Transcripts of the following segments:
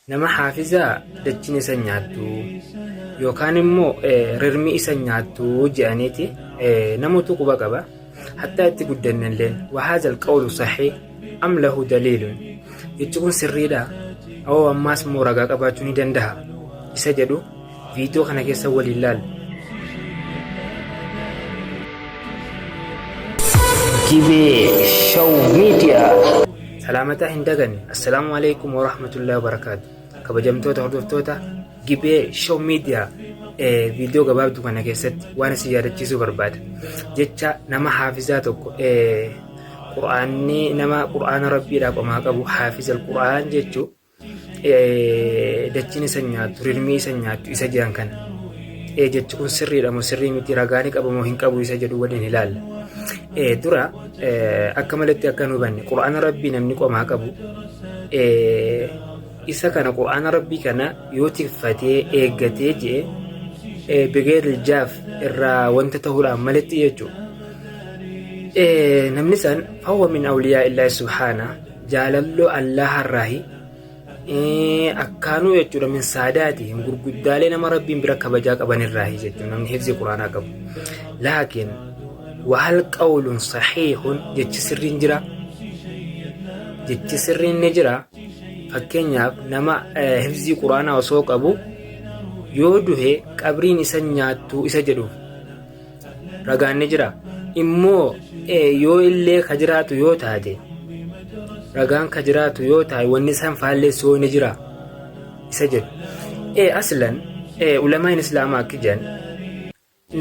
nama haafizaa dachiin isa nyaattu yookaan immoo rirmi isa nyaattu jedhaniiti namoota quba qaba. Hatta itti guddannalleen wahaazal qawlu sahih am lahu daliilun jechi kun sirriidha oo ammaas immoo ragaa qabaachuu ni danda'a isa jedhu viidiyoo kana keessa waliin ilaalla. Gibee Show Media. Salaamataa hin daganne. Assalaamu alaykum wa rahmatullahi wa barakaatu. Kabajamtoota hordoftoota Gibee Show Media viidiyoo gabaabduu kana keessatti waan isin yaadachiisuu barbaada. Jecha nama haafizaa tokko nama qur'aana rabbiidhaa qomaa qabu haafizal qur'aan jechuun dachiin isa nyaattu rilmii isa nyaattu isa jiran kana jechi kun sirriidha moo sirrii miti ragaani qabamoo hin qabu isa jedhu waliin ilaalla. Dura akka malatti akka nu hubanne qur'aana rabbii namni qomaa qabu isa kana qur'aana rabbii kana yoo tikfatee eeggatee jee bigeeril jaaf irraa wanta ta'uudhaan malatti jechuudha. Namni san fawwa min awliyaa illaahi subhaana jaalalloo allaha irraahi akkaanuu jechuudha min saadaati hin gurguddaalee nama rabbiin bira kabajaa qaban irraahi jechuudha namni hifzi quraanaa qabu. Laakiin wahal qawluun sahiihun jechi sirriin jira jechi sirriin ni jira. Fakkeenyaaf nama hifzii quraanaa osoo qabu yoo duhe qabriin isa nyaattu isa jedhuuf ragaan ni jira. Immoo yoo illee ka jiraatu yoo taate ragaan ka jiraatu yoo taate wanni isaan faalleessoo ni jira isa jedhu. Aslan ulamaan islaamaa akka jedhan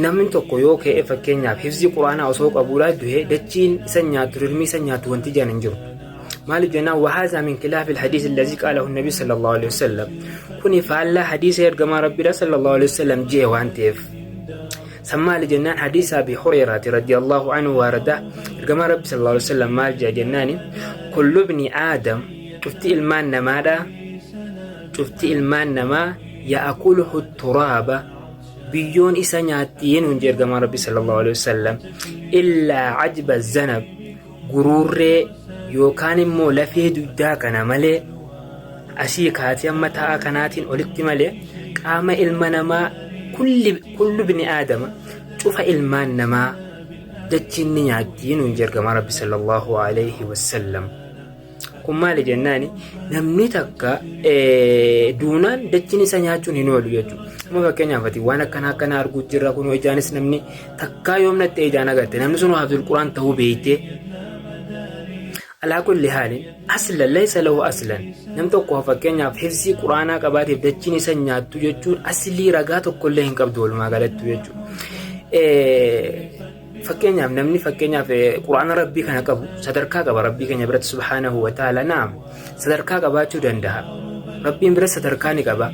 namni tokko yoo ka'e fakkeenyaaf hifzii quraanaa osoo qabuudhaa duhe dachiin isa nyaattu rilmii isa nyaattu wanti jedhan hin jiru. مالك جنا وهذا من خلاف الحديث الذي قاله النبي صلى الله عليه وسلم كوني فعل حديث يرجم ربي صلى الله عليه وسلم جه وانتف سمى لجنان حديث أبي هريرة رضي الله عنه وارده يرجم ربي صلى الله عليه وسلم مال جناني كل ابن آدم شفتي المان نمادا شفتي المان نما يأكله التراب بيون إسانياتين ونجرجم ربي صلى الله عليه وسلم إلا عجب الذنب غرور yookaan immoo lafee duddaa kana malee asii kaatee amma ta'a kanaatiin olitti malee qaama ilma namaa kullu bini aadama cufa ilmaan namaa dachiin ni nyaattiin nuun jergama rabbi sallallahu alayhi wasallam. Kun maali jennaani namni takka duunaan dachiin isa nyaachuun hin oolu jechuudha. Amma fakkeenyaaf waan akkana arguu jirra kun ijaanis namni takkaa yoomnatti ijaan agarte namni sun haafizul quraan ta'uu beeytee. على كل حال أصلا ليس له أصلا نمتوقع فكينا في حفظي قرآن قبات بدجيني سنيات تجون أصلي رجعت كلهم قبضوا ما قالت تجون فكينا نمني فكينا في قرآن ربي كان قبو صدركا قبا ربي كان يبرت سبحانه وتعالى نعم صدركا قبات جندها ربي يبرت صدركاني قبا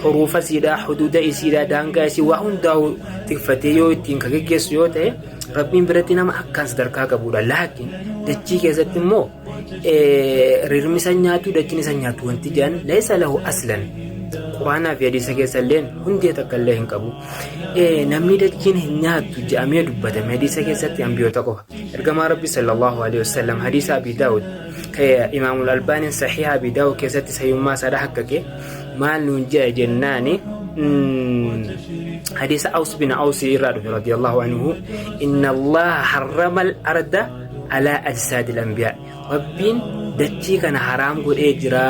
حروف سيدا حدود سيدا دانغا سي وهون داو تكفتيو تنكاكيس يوته ربين برتنا ما أكان صدركا قبولا لكن دجي كيزت مو ريرمي سنياتو دجيني سنياتو وانتجان ليس له أصلا قرانا في حديث كيسالين هندي تكاللهن قبو نمني دجين هنياتو جامية دبتا حديث كيسات ينبيو تقوها ارقما ربي صلى الله عليه وسلم حديث أبي داود كي إمام الألباني صحيح أبي داود كيسات سيوما سادحكك مال ننجا جناني حديث أوس بن أوس رضي الله عنه إن الله حرم الأرض على أجساد الأنبياء ربين دتشي كان حرام قد إجرا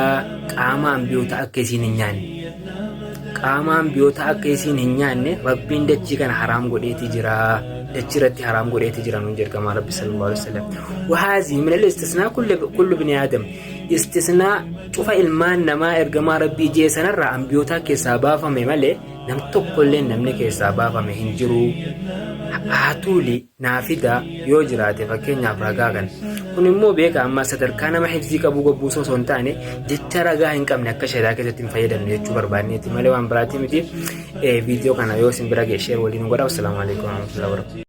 قاما أنبيو تأكسين نيان قاما أنبيو تأكسين نيان ربين دتشي كان حرام قد إجرا دتشي رتي حرام قد إجرا ننجر كما ربي صلى الله عليه وسلم. وهذه من الاستثناء كل بني آدم استثناء شوف ilmaan namaa ergamaa rabbii jeesanarraa ambiyootaa keessaa baafame malee nam tokkollee namni keessaa baafame hin jiru. Haatuuli naafida yoo jiraate fakkeenyaaf ragaa kan kun immoo beeka amma sadarkaa nama hifzii qabu gobbuusoo osoo hin taane jecha ragaa hin qabne akka shari'aa keessatti hin fayyadamne jechuu barbaanneeti malee waan biraatii miti. Viidiyoo kana yoo isin bira ga'e sheer waliin godhaa. Assalaamu alaykum wa rahmatullahi wa barakatuh.